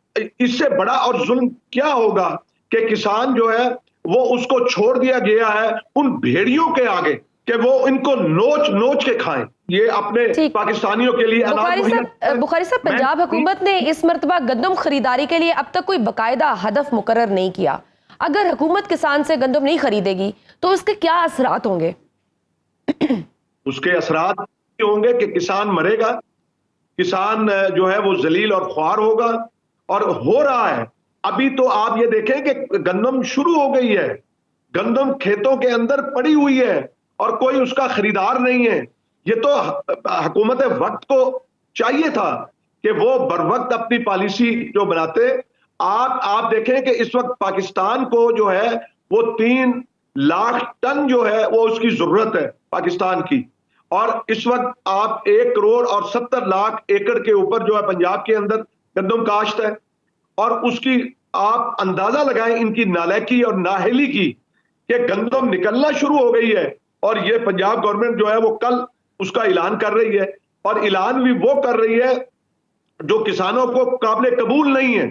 इससे बड़ा और जुल्म क्या होगा कि किसान जो है वो उसको छोड़ दिया गया है उन भेड़ियों के आगे कि वो इनको नोच नोच के खाएं। ये अपने पाकिस्तानियों के लिए बुखारी साहब, पंजाब हुकूमत ने इस मर्तबा गंदम खरीदारी के लिए अब तक कोई बाकायदा हदफ मुकर्रर नहीं किया। अगर हुकूमत किसान से गंदम नहीं खरीदेगी तो उसके क्या असरात होंगे? उसके असरात होंगे कि किसान मरेगा, किसान जो है वो जलील और ख्वार होगा, और हो रहा है। अभी तो आप ये देखें कि गंदम शुरू हो गई है, गंदम खेतों के अंदर पड़ी हुई है और कोई उसका खरीदार नहीं है। ये तो हुकूमत वक्त को चाहिए था कि वो बर वक्त अपनी पॉलिसी जो बनाते। आप देखें कि इस वक्त पाकिस्तान को जो है वो 3 लाख टन जो है वो उसकी जरूरत है पाकिस्तान की, और इस वक्त आप 1 करोड़ और 70 लाख एकड़ के ऊपर जो है पंजाब के अंदर गंदम काश्त है। और उसकी आप अंदाजा लगाएं इनकी नालायकी और नाअहली की कि गंदम निकलना शुरू हो गई है, और ये पंजाब गवर्नमेंट जो है वो कल उसका ऐलान कर रही है, और ऐलान भी वो कर रही है जो किसानों को काबिल कबूल नहीं है।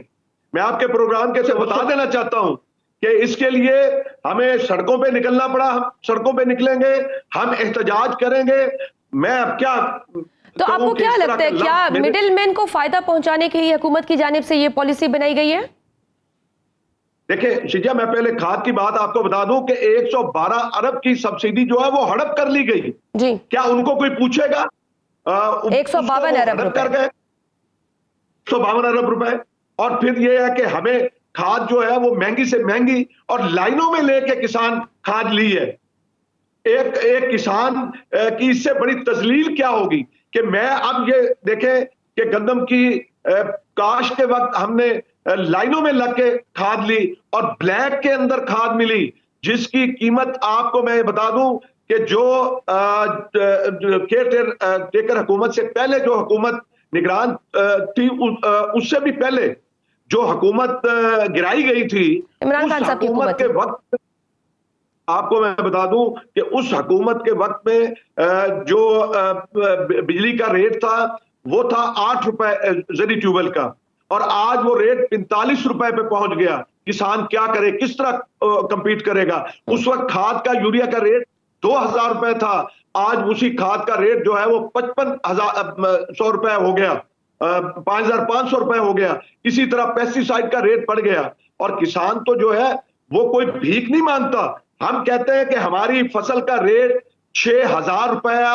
मैं आपके प्रोग्राम के से बता देना चाहता हूं कि इसके लिए हमें सड़कों पे निकलना पड़ा, हम सड़कों पे निकलेंगे, हम एहतजाज करेंगे। मैं अब क्या तो आपको क्या लगता है, क्या मिडिल मैन को फायदा पहुंचाने के लिए हुकूमत की जानिब से ये पॉलिसी बनाई गई है? देखिए शिजा, मैं पहले खाद की बात आपको बता दूं कि 112 अरब की सब्सिडी जो है वो हड़प कर ली गई जी। क्या उनको कोई पूछेगा? 152 अरब रुपए, 152 अरब रुपए। और फिर ये है कि हमें खाद जो है वो महंगी से महंगी और लाइनों में लेके किसान खाद ली है। एक किसान की इससे बड़ी तजलील क्या होगी कि मैं अब ये देखें कि गंदम की काश्त के वक्त हमने लाइनों में लग के खाद ली और ब्लैक के अंदर खाद मिली, जिसकी कीमत आपको मैं बता दूं कि जो केयर टेकर हुकूमत से पहले जो हुकूमत निगरान थी उससे भी पहले जो हुकूमत गिराई गई थी, इमरान खान साहब की हुकूमत के वक्त आपको मैं बता दूं कि उस हुकूमत के वक्त में जो बिजली का रेट था वो था 8 रुपए जरी ट्यूबवेल का, और आज वो रेट 45 रुपए पे पहुंच गया। किसान क्या करे, किस तरह कंपीट करेगा? उस वक्त खाद का, यूरिया का रेट 2000 रुपए था, आज उसी खाद का रेट जो है वो 55,100 रुपए हो गया, 5,500 रुपए हो गया। इसी तरह पेस्टिसाइड का रेट बढ़ गया, और किसान तो जो है वो कोई भीख नहीं मांगता। हम कहते हैं कि हमारी फसल का रेट 6,000 रुपया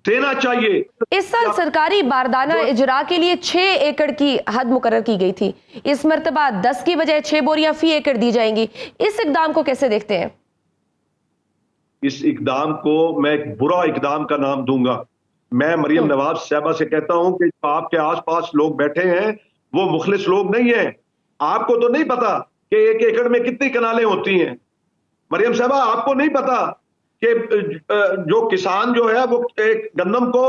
देना चाहिए। इस साल सरकारी बारदाना इजरा के लिए 6 एकड़ की हद मुकर्रर की गई थी, इस मर्तबा 10 की बजाय 6 बोरियां फी एकड़ दी जाएंगी। इस इकदाम को कैसे देखते हैं? इस इकदाम को मैं एक बुरा इकदाम का नाम दूंगा। मैं मरियम नवाज साहबा से कहता हूं कि आपके आसपास लोग बैठे हैं वो मुखलिस लोग नहीं हैं। आपको तो नहीं पता कि 1 एकड़ में कितनी कनालें होती हैं। मरियम साहबा, आपको नहीं पता कि जो किसान जो है वो एक गंदम को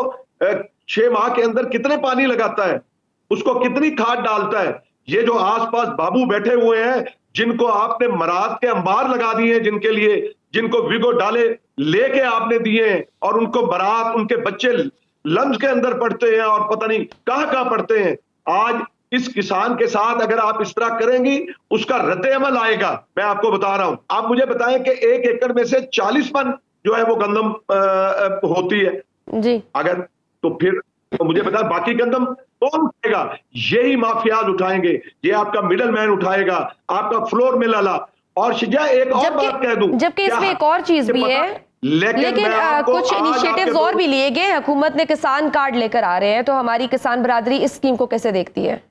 6 माह के अंदर कितने पानी लगाता है, उसको कितनी खाद डालता है। ये जो आसपास बाबू बैठे हुए हैं जिनको आपने मराद के अंबार लगा दिए हैं, जिनके लिए, जिनको विगो डाले लेके आपने दिए हैं, और उनको मराद, उनके बच्चे लंच के अंदर पढ़ते हैं और पता नहीं कहां पढ़ते हैं। आज इस किसान के साथ अगर आप इस तरह करेंगी, उसका रद्द अमल आएगा। मैं आपको बता रहा हूं। आप मुझे बताएं कि 1 एकड़ में से 40 मन जो है वो गंदम होती है जी, अगर, तो फिर तो मुझे बताएं बाकी गंदम कौन उठाएगा? यही माफियाज उठाएंगे, ये आपका मिडल मैन उठाएगा, आपका फ्लोर मिल वाला। और शिजा एक और बात कह दूं, जबकि इसमें एक और चीज भी है, लेकिन कुछ इनिशिएटिव्स और भी लिए गए। हुकूमत ने किसान कार्ड लेकर आ रहे हैं, तो हमारी किसान बरादरी इस स्कीम को कैसे देखती है?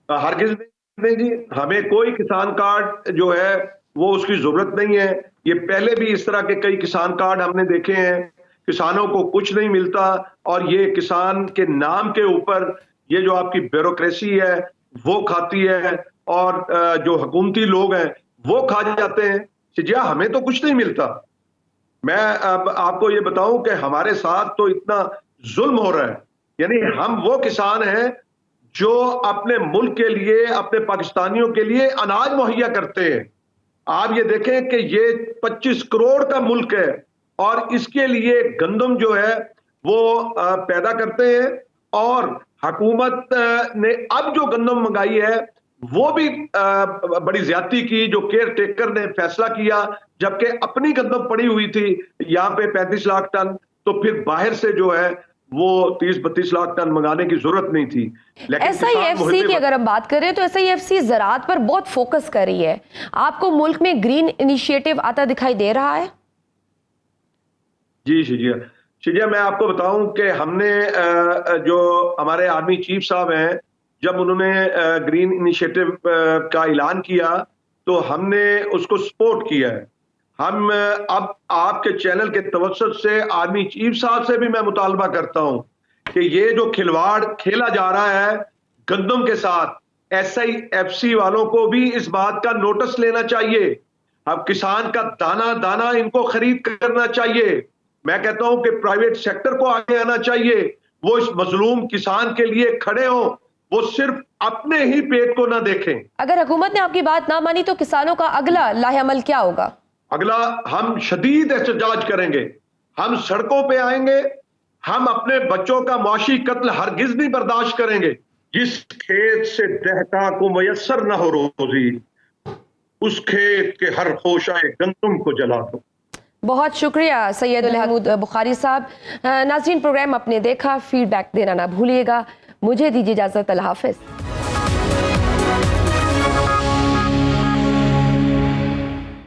हरगिज नहीं जी, हमें कोई किसान कार्ड जो है वो उसकी जरूरत नहीं है। ये पहले भी इस तरह के कई किसान कार्ड हमने देखे हैं, किसानों को कुछ नहीं मिलता, और ये किसान के नाम के ऊपर ये जो आपकी ब्यूरोक्रेसी है वो खाती है, और जो हुकूमती लोग हैं वो खा जाते हैं। सिजिया, हमें तो कुछ नहीं मिलता। मैं अब आपको ये बताऊं कि हमारे साथ तो इतना जुल्म हो रहा है, यानी हम वो किसान हैं जो अपने मुल्क के लिए, अपने पाकिस्तानियों के लिए अनाज मुहैया करते हैं। आप ये देखें कि ये 25 करोड़ का मुल्क है, और इसके लिए गंदम जो है वो पैदा करते हैं, और हुकूमत ने अब जो गंदम मंगाई है वो भी बड़ी ज्यादती की, जो केयर टेकर ने फैसला किया, जबकि अपनी गंदम पड़ी हुई थी यहाँ पे 35 लाख टन, तो फिर बाहर से जो है वो 30-32 लाख टन मंगाने की जरूरत नहीं थी। लेकिन SIFC की अगर हम बात करें तो SIFC ज़राअत पर बहुत फोकस कर रही है। आपको मुल्क में ग्रीन इनिशिएटिव आता दिखाई दे रहा है? जी शिजिया, मैं आपको बताऊं कि हमने जो हमारे आर्मी चीफ साहब हैं, जब उन्होंने ग्रीन इनिशिएटिव का ऐलान किया तो हमने उसको सपोर्ट किया है। हम अब आपके चैनल के तवज्जुह से आर्मी चीफ साहब से भी मैं मुतालबा करता हूं कि ये जो खिलवाड़ खेला जा रहा है गंदम के साथ, SIFC वालों को भी इस बात का नोटिस लेना चाहिए। अब किसान का दाना दाना इनको खरीद करना चाहिए। मैं कहता हूं कि प्राइवेट सेक्टर को आगे आना चाहिए, वो इस मजलूम किसान के लिए खड़े हों, वो सिर्फ अपने ही पेट को ना देखें। अगर हुकूमत ने आपकी बात ना मानी तो किसानों का अगला लाहेअमल क्या होगा? अगला हम शदीद एहतजाज करेंगे, हम सड़कों पे आएंगे, हम अपने बच्चों का मुआशी कत्ल हरगिज नहीं बर्दाश्त करेंगे। जिस खेत से दहका को मयसर न हो रोजी, उस खेत के हर खोशाए गंदम को जला दो। बहुत शुक्रिया सैयद महमूद बुखारी साहब। नाज़रीन, प्रोग्राम आपने देखा, फीडबैक देना ना भूलिएगा। मुझे दीजिए इजाज़त, अल्लाह हाफ़िज़।